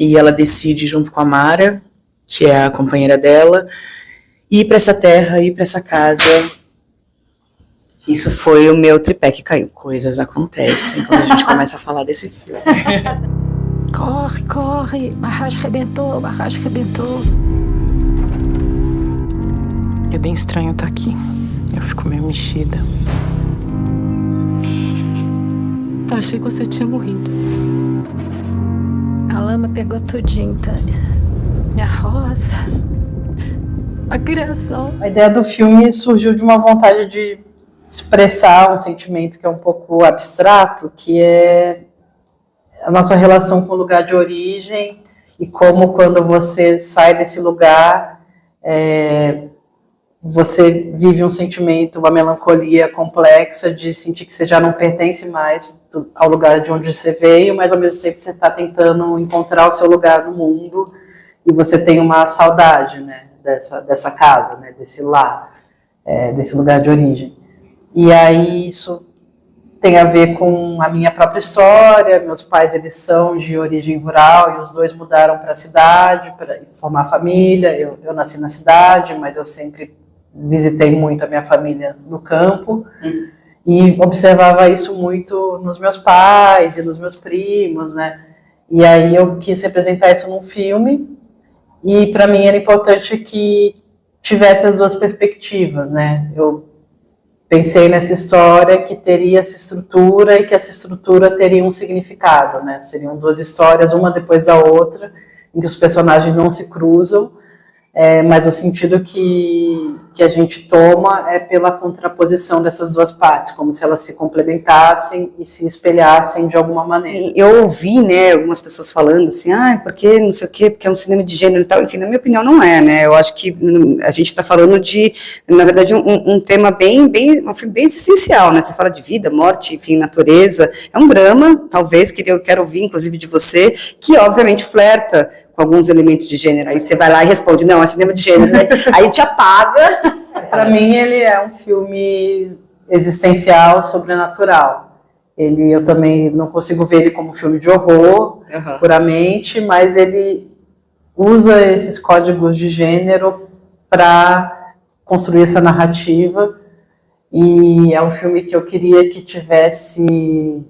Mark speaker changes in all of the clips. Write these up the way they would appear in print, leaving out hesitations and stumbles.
Speaker 1: e ela decide, junto com a Mara, que é a companheira dela, ir para essa terra, ir para essa casa.
Speaker 2: Isso foi o meu tripé que caiu.
Speaker 1: Coisas acontecem quando a gente começa a falar desse filme.
Speaker 3: Corre, corre, barragem arrebentou, barragem arrebentou. É bem estranho estar aqui. Eu fico meio mexida. Achei que você tinha morrido.
Speaker 4: A lama pegou tudinho, Tânia. Minha roça. A criação.
Speaker 5: A ideia do filme surgiu de uma vontade de expressar um sentimento que é um pouco abstrato, que é a nossa relação com o lugar de origem e como quando você sai desse lugar, você vive um sentimento, uma melancolia complexa de sentir que você já não pertence mais ao lugar de onde você veio, mas ao mesmo tempo você está tentando encontrar o seu lugar no mundo e você tem uma saudade, né, dessa casa, né, desse lar, desse lugar de origem. E aí isso tem a ver com a minha própria história. Meus pais, eles são de origem rural e os dois mudaram para a cidade para formar família. Eu nasci na cidade, mas eu sempre visitei muito a minha família no campo e observava isso muito nos meus pais e nos meus primos, né? E aí eu quis representar isso num filme e para mim era importante que tivesse as duas perspectivas, né? Eu pensei nessa história que teria essa estrutura e que essa estrutura teria um significado, né? Seriam duas histórias, uma depois da outra, em que os personagens não se cruzam, mas o sentido que a gente toma é pela contraposição dessas duas partes, como se elas se complementassem e se espelhassem de alguma maneira.
Speaker 2: Eu ouvi, né, algumas pessoas falando assim, porque não sei o quê, porque é um cinema de gênero e tal, enfim, na minha opinião não é, né, eu acho que a gente está falando de, na verdade, um tema um filme bem essencial, né, você fala de vida, morte, enfim, natureza, é um drama, talvez, que eu quero ouvir, inclusive, de você, que obviamente flerta com alguns elementos de gênero, aí você vai lá e responde, não, é cinema de gênero, né? Aí te apaga.
Speaker 5: Para mim ele é um filme existencial, sobrenatural. Eu também não consigo ver ele como um filme de horror, puramente, mas ele usa esses códigos de gênero para construir essa narrativa, e é um filme que eu queria que tivesse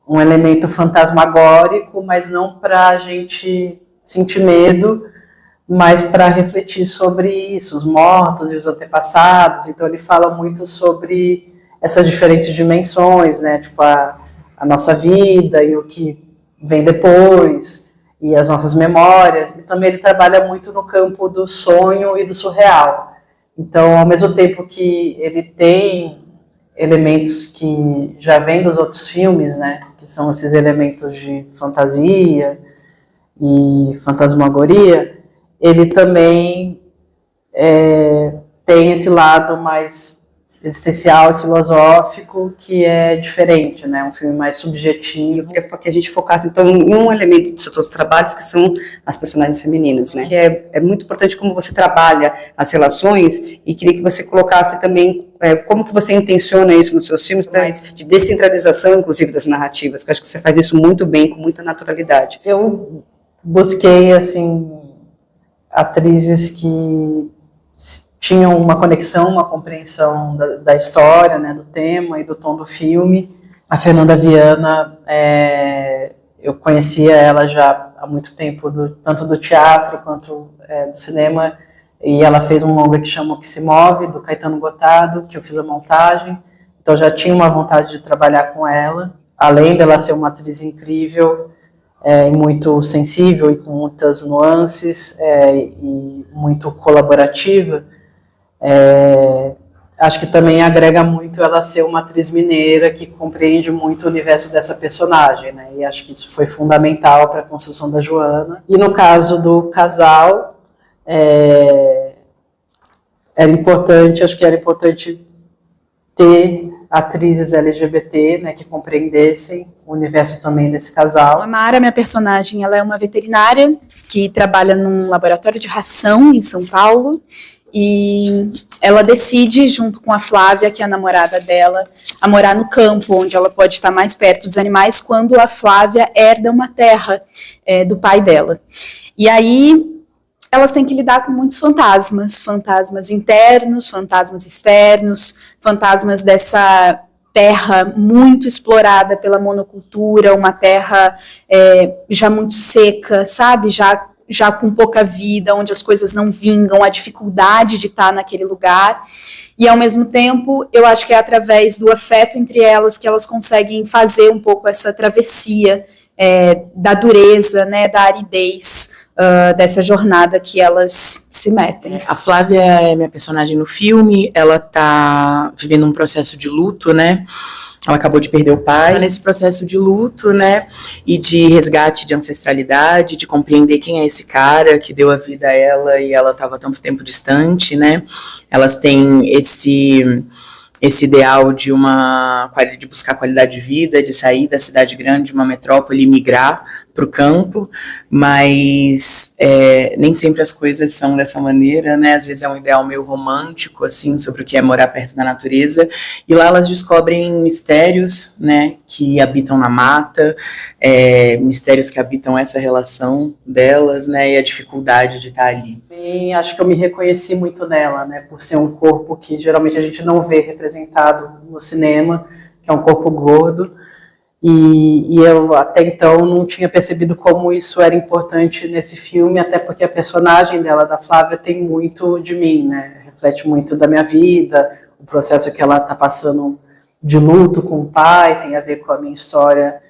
Speaker 5: um elemento fantasmagórico, mas não para a gente sentir medo, mas para refletir sobre isso, os mortos e os antepassados. Então ele fala muito sobre essas diferentes dimensões, né, tipo a nossa vida e o que vem depois, e as nossas memórias. E também ele trabalha muito no campo do sonho e do surreal. Então, ao mesmo tempo que ele tem elementos que já vêm dos outros filmes, né, que são esses elementos de fantasia e fantasmagoria, ele também tem esse lado mais existencial e filosófico, que é diferente, né? Um filme mais subjetivo.
Speaker 2: Eu queria que a gente focasse, então, em um elemento dos seus trabalhos, que são as personagens femininas, né? Que é muito importante como você trabalha as relações, e queria que você colocasse também como que você intenciona isso nos seus filmes, mais de descentralização, inclusive, das narrativas, que eu acho que você faz isso muito bem, com muita naturalidade.
Speaker 5: Eu busquei, assim, atrizes que tinham uma conexão, uma compreensão da história, né, do tema e do tom do filme. A Fernanda Viana, eu conhecia ela já há muito tempo, tanto do teatro quanto do cinema, e ela fez um longa que chama O Que Se Move, do Caetano Gotardo, que eu fiz a montagem, então já tinha uma vontade de trabalhar com ela, além dela ser uma atriz incrível, muito sensível e com muitas nuances, e muito colaborativa. Acho que também agrega muito ela ser uma atriz mineira que compreende muito o universo dessa personagem, né? E acho que isso foi fundamental para a construção da Joana. E no caso do casal, acho que era importante ter atrizes LGBT, né, que compreendessem o universo também desse casal.
Speaker 6: A Mara, minha personagem, ela é uma veterinária que trabalha num laboratório de ração em São Paulo, e ela decide, junto com a Flávia, que é a namorada dela, a morar no campo, onde ela pode estar mais perto dos animais, quando a Flávia herda uma terra do pai dela. E aí elas têm que lidar com muitos fantasmas, fantasmas internos, fantasmas externos, fantasmas dessa terra muito explorada pela monocultura, uma terra já muito seca, sabe? Já com pouca vida, onde as coisas não vingam, a dificuldade de estar naquele lugar. E, ao mesmo tempo, eu acho que é através do afeto entre elas que elas conseguem fazer um pouco essa travessia da dureza, né, da aridez, dessa jornada que elas se metem.
Speaker 1: A Flávia é minha personagem no filme, ela tá vivendo um processo de luto, né? Ela acabou de perder o pai. Nesse processo de luto, né, e de resgate de ancestralidade, de compreender quem é esse cara que deu a vida a ela e ela estava tanto tempo distante, né? Elas têm esse ideal de buscar qualidade de vida, de sair da cidade grande, de uma metrópole e migrar para o campo, mas nem sempre as coisas são dessa maneira, né? Às vezes é um ideal meio romântico, assim, sobre o que é morar perto da natureza, e lá elas descobrem mistérios, né, que habitam na mata, mistérios que habitam essa relação delas, né, e a dificuldade de estar ali.
Speaker 5: E acho que eu me reconheci muito nela, né, por ser um corpo que geralmente a gente não vê representado no cinema, que é um corpo gordo, e eu até então não tinha percebido como isso era importante nesse filme, até porque a personagem dela, da Flávia, tem muito de mim, né, reflete muito da minha vida, o processo que ela está passando de luto com o pai, tem a ver com a minha história,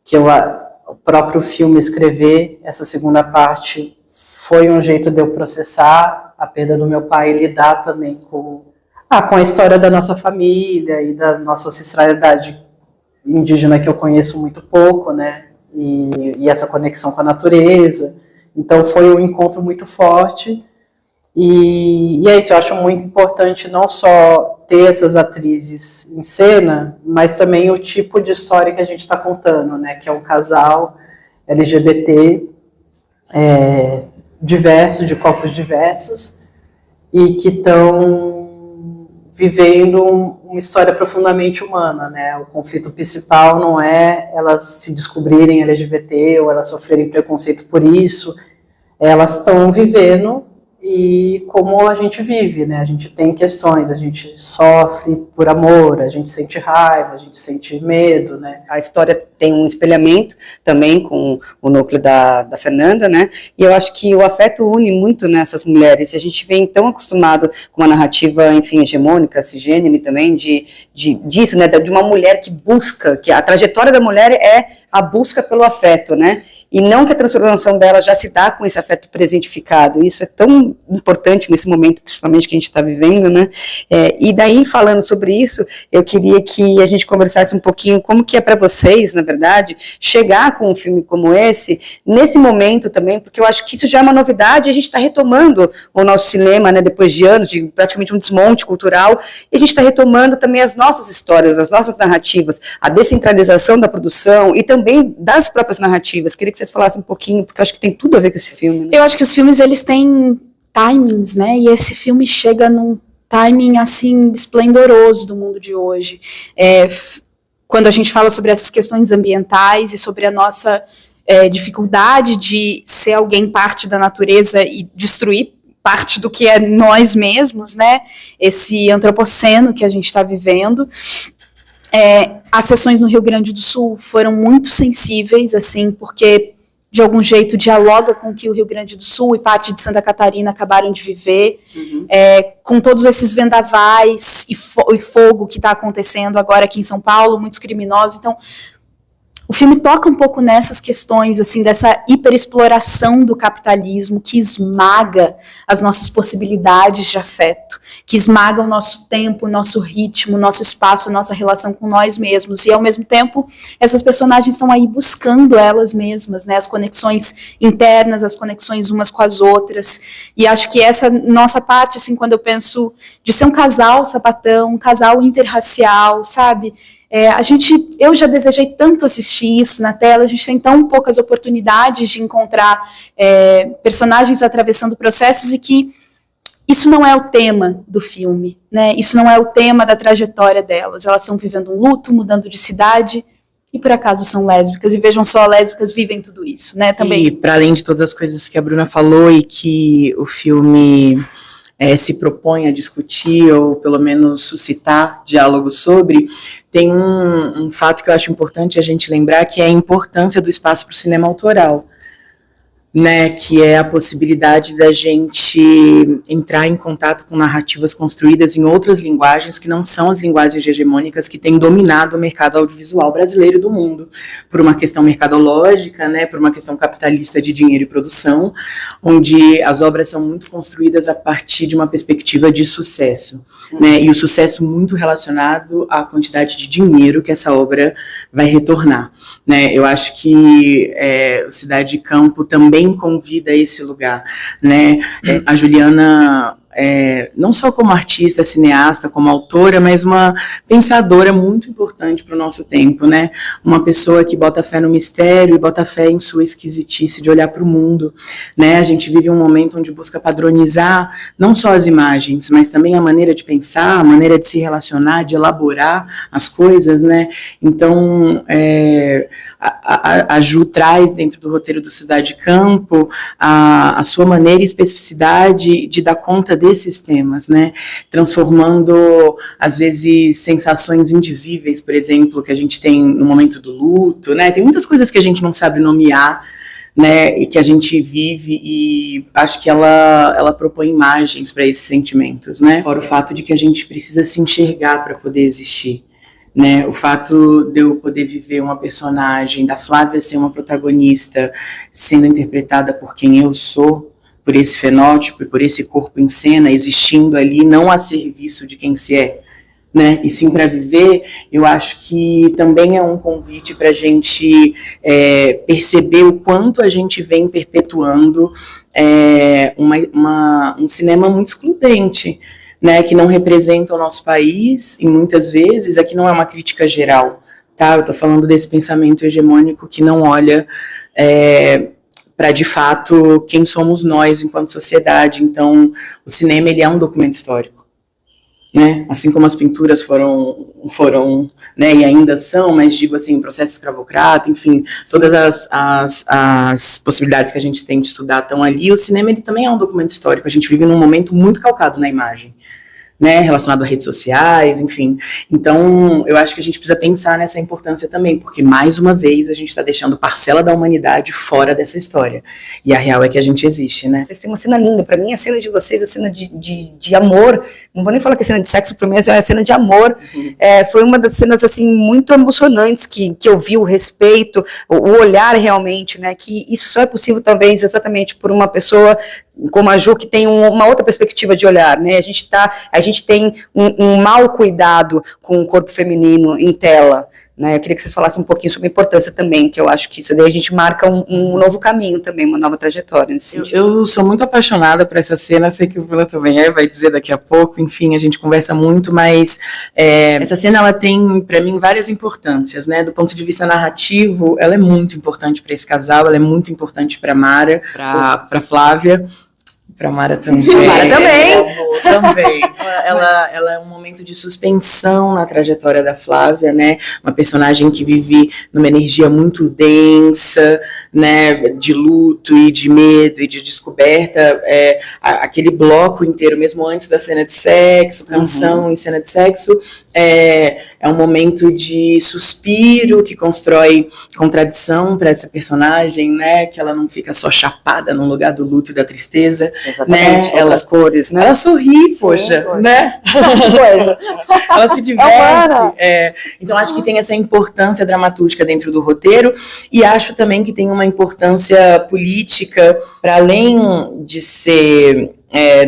Speaker 5: que o próprio filme escrever essa segunda parte foi um jeito de eu processar a perda do meu pai e lidar também com a história da nossa família e da nossa ancestralidade indígena, que eu conheço muito pouco, né, e essa conexão com a natureza. Então foi um encontro muito forte, e é isso, eu acho muito importante não só ter essas atrizes em cena, mas também o tipo de história que a gente está contando, né, que é um casal LGBT diverso, de corpos diversos, e que estão vivendo uma história profundamente humana, né? O conflito principal não é elas se descobrirem LGBT ou elas sofrerem preconceito por isso, elas estão vivendo e como a gente vive, né? A gente tem questões, a gente sofre por amor, a gente sente raiva, a gente sente medo, né?
Speaker 2: A história tem um espelhamento também com o núcleo da Fernanda, né? E eu acho que o afeto une muito nessas mulheres. E a gente vem tão acostumado com uma narrativa, enfim, hegemônica, cisgênero também, disso, né? De uma mulher que busca, que a trajetória da mulher é a busca pelo afeto, né? E não que a transformação dela já se dá com esse afeto presentificado. Isso é tão importante nesse momento, principalmente que a gente está vivendo, né? E daí, falando sobre isso, eu queria que a gente conversasse um pouquinho como que é para vocês, na verdade, chegar com um filme como esse, nesse momento também, porque eu acho que isso já é uma novidade, a gente está retomando o nosso cinema, né, depois de anos de praticamente um desmonte cultural, e a gente está retomando também as nossas histórias, as nossas narrativas, a descentralização da produção e também das próprias narrativas. Queria que vocês falassem um pouquinho, porque eu acho que tem tudo a ver com esse filme. Né?
Speaker 6: Eu acho que os filmes, eles têm timings, né, e esse filme chega num timing, assim, esplendoroso do mundo de hoje. Quando a gente fala sobre essas questões ambientais e sobre a nossa dificuldade de ser alguém parte da natureza e destruir parte do que é nós mesmos, né? Esse antropoceno que a gente está vivendo. As sessões no Rio Grande do Sul foram muito sensíveis, assim, porque de algum jeito dialoga com o que o Rio Grande do Sul e parte de Santa Catarina acabaram de viver, com todos esses vendavais e fogo que está acontecendo agora aqui em São Paulo, muitos criminosos. Então, o filme toca um pouco nessas questões, assim, dessa hiperexploração do capitalismo que esmaga as nossas possibilidades de afeto, que esmaga o nosso tempo, o nosso ritmo, o nosso espaço, a nossa relação com nós mesmos. E, ao mesmo tempo, essas personagens estão aí buscando elas mesmas, né, as conexões internas, as conexões umas com as outras. E acho que essa nossa parte, assim, quando eu penso de ser um casal sapatão, um casal interracial, sabe? Eu já desejei tanto assistir isso na tela, a gente tem tão poucas oportunidades de encontrar personagens atravessando processos e que isso não é o tema do filme, né? Isso não é o tema da trajetória delas. Elas estão vivendo um luto, mudando de cidade e por acaso são lésbicas, e vejam só, lésbicas vivem tudo isso, né, também.
Speaker 1: E para além de todas as coisas que a Bruna falou e que o filme se propõe a discutir, ou pelo menos suscitar diálogo sobre, tem um fato que eu acho importante a gente lembrar, que é a importância do espaço para o cinema autoral, né, que é a possibilidade da gente entrar em contato com narrativas construídas em outras linguagens que não são as linguagens hegemônicas que têm dominado o mercado audiovisual brasileiro e do mundo, por uma questão mercadológica, né, por uma questão capitalista de dinheiro e produção, onde as obras são muito construídas a partir de uma perspectiva de sucesso, né, e o sucesso muito relacionado à quantidade de dinheiro que essa obra vai retornar, né. Eu acho que o Cidade de Campo também convida a esse lugar, né? A Juliana, não só como artista, cineasta, como autora, mas uma pensadora muito importante para o nosso tempo, né? Uma pessoa que bota fé no mistério e bota fé em sua esquisitice de olhar para o mundo, né? A gente vive um momento onde busca padronizar não só as imagens, mas também a maneira de pensar, a maneira de se relacionar, de elaborar as coisas, né? Então, a Ju traz dentro do roteiro do Cidade de Campo a sua maneira e especificidade de dar conta desses temas, né? Transformando, às vezes, sensações indizíveis, por exemplo, que a gente tem no momento do luto, né? Tem muitas coisas que a gente não sabe nomear, né? E que a gente vive, e acho que ela propõe imagens para esses sentimentos, né? Fora o fato de que a gente precisa se enxergar para poder existir, né? O fato de eu poder viver uma personagem, da Flávia ser uma protagonista, sendo interpretada por quem eu sou, por esse fenótipo e por esse corpo em cena, existindo ali, não a serviço de quem se é, né? E sim para viver, eu acho que também é um convite para a gente perceber o quanto a gente vem perpetuando um cinema muito excludente, né, que não representa o nosso país, e muitas vezes, aqui não é uma crítica geral, tá? Eu estou falando desse pensamento hegemônico que não olha para, de fato, quem somos nós enquanto sociedade. Então, o cinema, ele é um documento histórico, né? Assim como as pinturas foram, né, e ainda são, mas digo assim, processo escravocrata, enfim, todas as possibilidades que a gente tem de estudar estão ali. O cinema, ele também é um documento histórico. A gente vive num momento muito calcado na imagem, né, relacionado a redes sociais, enfim. Então, eu acho que a gente precisa pensar nessa importância também, porque, mais uma vez, a gente está deixando parcela da humanidade fora dessa história. E a real é que a gente existe, né?
Speaker 2: Vocês têm uma cena linda. Para mim, a cena de vocês, a cena de amor, não vou nem falar que é cena de sexo, para mim é a cena de amor. Foi uma das cenas, assim, muito emocionantes que eu vi, o respeito, o olhar realmente, né, que isso só é possível, talvez, exatamente por uma pessoa como a Ju, que tem uma outra perspectiva de olhar, né? A gente tem um mau cuidado com o corpo feminino em tela, né? Eu queria que vocês falassem um pouquinho sobre a importância também, que eu acho que isso daí a gente marca um novo caminho também, uma nova trajetória nesse sentido.
Speaker 1: Eu sou muito apaixonada por essa cena, sei que o Bruna também vai dizer daqui a pouco, enfim, a gente conversa muito, mas essa cena, ela tem, para mim, várias importâncias, né? Do ponto de vista narrativo, ela é muito importante para esse casal, ela é muito importante para Mara, para Flávia, para Mara também.
Speaker 2: Mara também.
Speaker 1: Também. Ela é um momento de suspensão na trajetória da Flávia, né? Uma personagem que vive numa energia muito densa, né? De luto e de medo e de descoberta. Aquele bloco inteiro, mesmo antes da cena de sexo, canção em cena de sexo, é um momento de suspiro que constrói contradição para essa personagem, né? Que ela não fica só chapada no lugar do luto e da tristeza.
Speaker 2: Exatamente,
Speaker 1: né?
Speaker 2: Outras cores, né?
Speaker 1: Ela sorri, poxa,
Speaker 2: poxa,
Speaker 1: né?
Speaker 2: Coisa.
Speaker 1: Ela se diverte. Então, acho que tem essa importância dramatúrgica dentro do roteiro, e acho também que tem uma importância política, para além de ser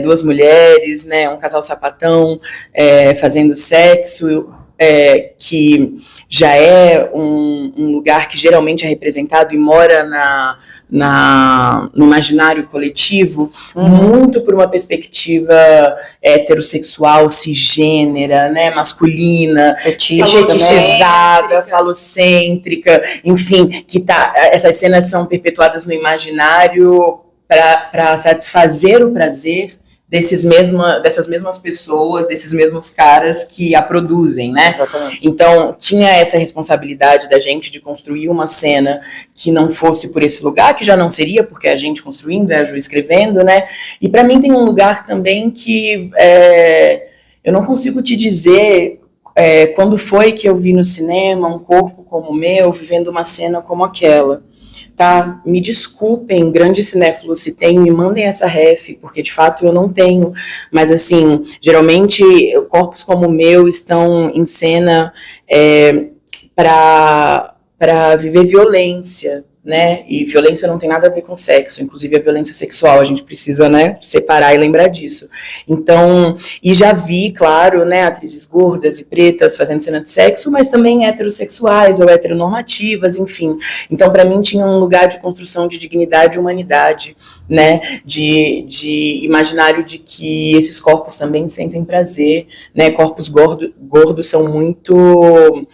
Speaker 1: duas mulheres, né, um casal sapatão fazendo sexo, que já é um lugar que geralmente é representado e mora no imaginário coletivo, muito por uma perspectiva heterossexual, cisgênera, né, masculina, fetichizada, falocêntrica, enfim, que essas cenas são perpetuadas no imaginário para satisfazer o prazer dessas mesmas pessoas, desses mesmos caras que a produzem, né?
Speaker 2: Exatamente.
Speaker 1: Então, tinha essa responsabilidade da gente de construir uma cena que não fosse por esse lugar, que já não seria, porque é a gente construindo, é a Ju escrevendo, né? E para mim tem um lugar também que eu não consigo te dizer quando foi que eu vi no cinema um corpo como o meu, vivendo uma cena como aquela. Tá? Me desculpem, grandes cinéfilos, se tem, me mandem essa ref, porque de fato eu não tenho, mas assim, geralmente corpos como o meu estão em cena para viver violência, né? E violência não tem nada a ver com sexo, inclusive a violência sexual, a gente precisa, né, separar e lembrar disso. Então, e já vi, claro, né, atrizes gordas e pretas fazendo cena de sexo, mas também heterossexuais ou heteronormativas, enfim. Então, para mim, tinha um lugar de construção de dignidade e humanidade, né, de imaginário de que esses corpos também sentem prazer, né, corpos gordos são muito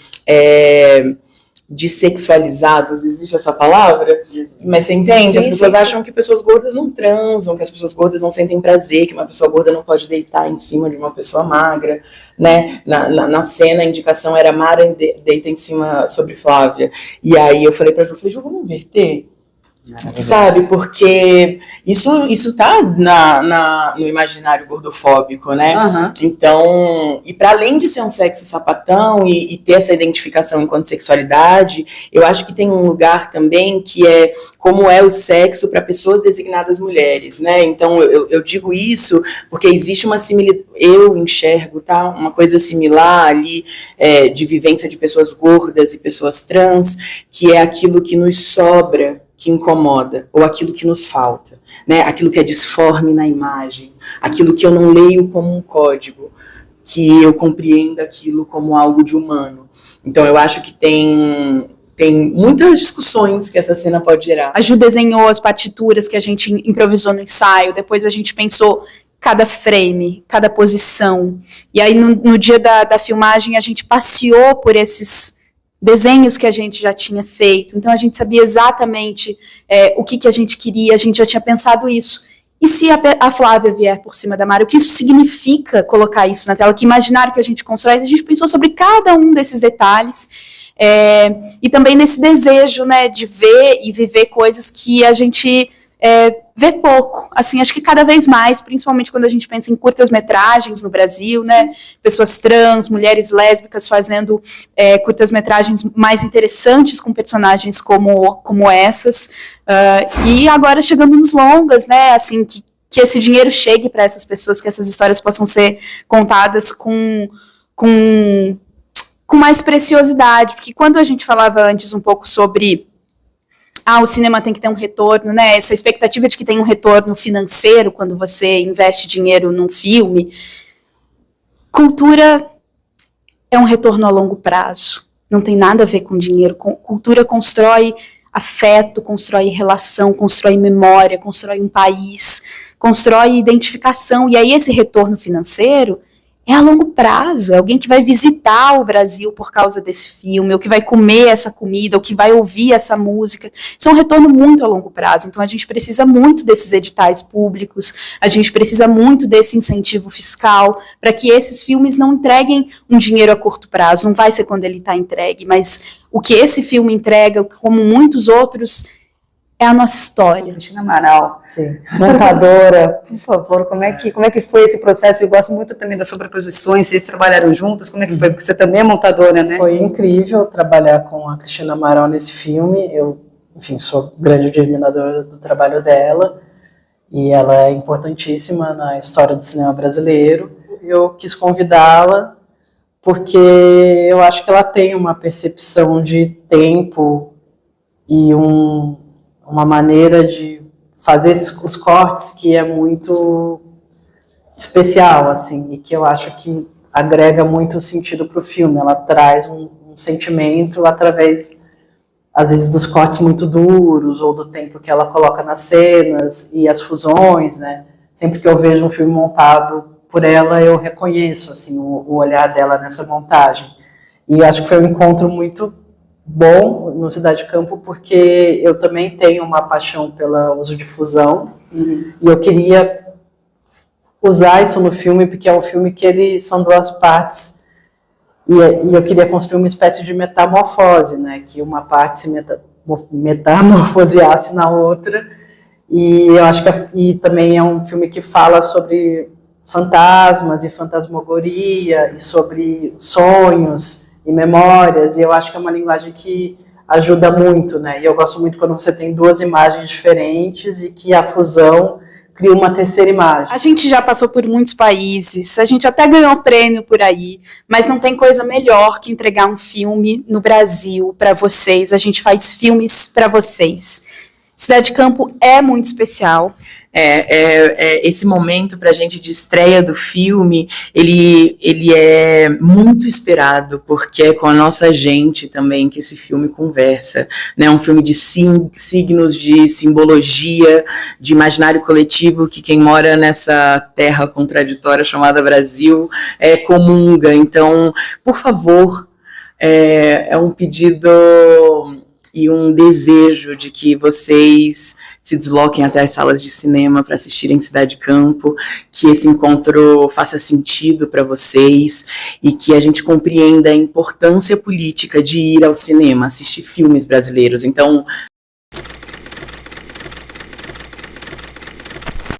Speaker 1: dessexualizados, existe essa palavra? Mas você entende?
Speaker 2: Sim,
Speaker 1: as pessoas
Speaker 2: sim.
Speaker 1: acham que pessoas gordas não transam, que as pessoas gordas não sentem prazer, que uma pessoa gorda não pode deitar em cima de uma pessoa magra, né? Na cena, a indicação era Mara deita em cima sobre Flávia. E aí eu falei pra Ju, vamos inverter? Sabe, porque isso tá no imaginário gordofóbico, né?
Speaker 2: Uhum.
Speaker 1: Então, e para além de ser um sexo sapatão e ter essa identificação enquanto sexualidade, eu acho que tem um lugar também que é como é o sexo para pessoas designadas mulheres, né? Então, eu digo isso porque existe uma similitude, eu enxergo, tá? Uma coisa similar ali de vivência de pessoas gordas e pessoas trans, que é aquilo que nos sobra, que incomoda, ou aquilo que nos falta, né? Aquilo que é disforme na imagem, aquilo que eu não leio como um código, que eu compreendo aquilo como algo de humano. Então eu acho que tem muitas discussões que essa cena pode gerar.
Speaker 6: A Ju desenhou as partituras que a gente improvisou no ensaio, depois a gente pensou cada frame, cada posição, e aí no dia da filmagem a gente passeou por esses desenhos que a gente já tinha feito, então a gente sabia exatamente o que a gente queria, a gente já tinha pensado isso. E se a Flávia vier por cima da Mara, o que isso significa colocar isso na tela? Que imaginário que a gente constrói? A gente pensou sobre cada um desses detalhes, e também nesse desejo, né, de ver e viver coisas que a gente vê pouco, assim, acho que cada vez mais, principalmente quando a gente pensa em curtas-metragens no Brasil, né, pessoas trans, mulheres lésbicas fazendo curtas-metragens mais interessantes com personagens como essas, e agora chegando nos longas, né, assim, que esse dinheiro chegue para essas pessoas, que essas histórias possam ser contadas com mais preciosidade, porque quando a gente falava antes um pouco sobre o cinema tem que ter um retorno, né? Essa expectativa de que tem um retorno financeiro quando você investe dinheiro num filme. Cultura é um retorno a longo prazo. Não tem nada a ver com dinheiro. Cultura constrói afeto, constrói relação, constrói memória, constrói um país, constrói identificação. E aí esse retorno financeiro é a longo prazo, é alguém que vai visitar o Brasil por causa desse filme, ou que vai comer essa comida, ou que vai ouvir essa música. Isso é um retorno muito a longo prazo, então a gente precisa muito desses editais públicos, a gente precisa muito desse incentivo fiscal, para que esses filmes não entreguem um dinheiro a curto prazo, não vai ser quando ele está entregue, mas o que esse filme entrega, como muitos outros, é a nossa história.
Speaker 2: Cristina Amaral,
Speaker 5: Sim.
Speaker 2: montadora, por favor, como é que foi esse processo? Eu gosto muito também das sobreposições, vocês trabalharam juntas, como é que foi? Porque você também é montadora, né?
Speaker 5: Foi incrível trabalhar com a Cristina Amaral nesse filme. Eu, enfim, sou grande admiradora do trabalho dela e ela é importantíssima na história do cinema brasileiro. Eu quis convidá-la porque eu acho que ela tem uma percepção de tempo e uma maneira de fazer os cortes que é muito especial, assim, e que eu acho que agrega muito sentido para o filme. Ela traz um sentimento através, às vezes, dos cortes muito duros, ou do tempo que ela coloca nas cenas, e as fusões, né? Sempre que eu vejo um filme montado por ela, eu reconheço, assim, o olhar dela nessa montagem. E acho que foi um encontro muito bom no Cidade Campo, porque eu também tenho uma paixão pelo uso de fusão, e eu queria usar isso no filme, porque é um filme que são duas partes, e eu queria construir uma espécie de metamorfose, né, que uma parte se metamorfoseasse na outra, e eu acho que e também é um filme que fala sobre fantasmas e fantasmagoria, e sobre sonhos e memórias, e eu acho que é uma linguagem que ajuda muito, né, e eu gosto muito quando você tem duas imagens diferentes e que a fusão cria uma terceira imagem.
Speaker 6: A gente já passou por muitos países, a gente até ganhou prêmio por aí, mas não tem coisa melhor que entregar um filme no Brasil para vocês. A gente faz filmes para vocês. Cidade Campo é muito especial.
Speaker 1: Esse momento para a gente de estreia do filme, ele é muito esperado, porque é com a nossa gente também que esse filme conversa, né? Um filme de signos, de simbologia, de imaginário coletivo, que quem mora nessa terra contraditória chamada Brasil comunga. Então, por favor, é um pedido e um desejo de que vocês se desloquem até as salas de cinema para assistirem Cidade Campo, que esse encontro faça sentido para vocês e que a gente compreenda a importância política de ir ao cinema, assistir filmes brasileiros. Então,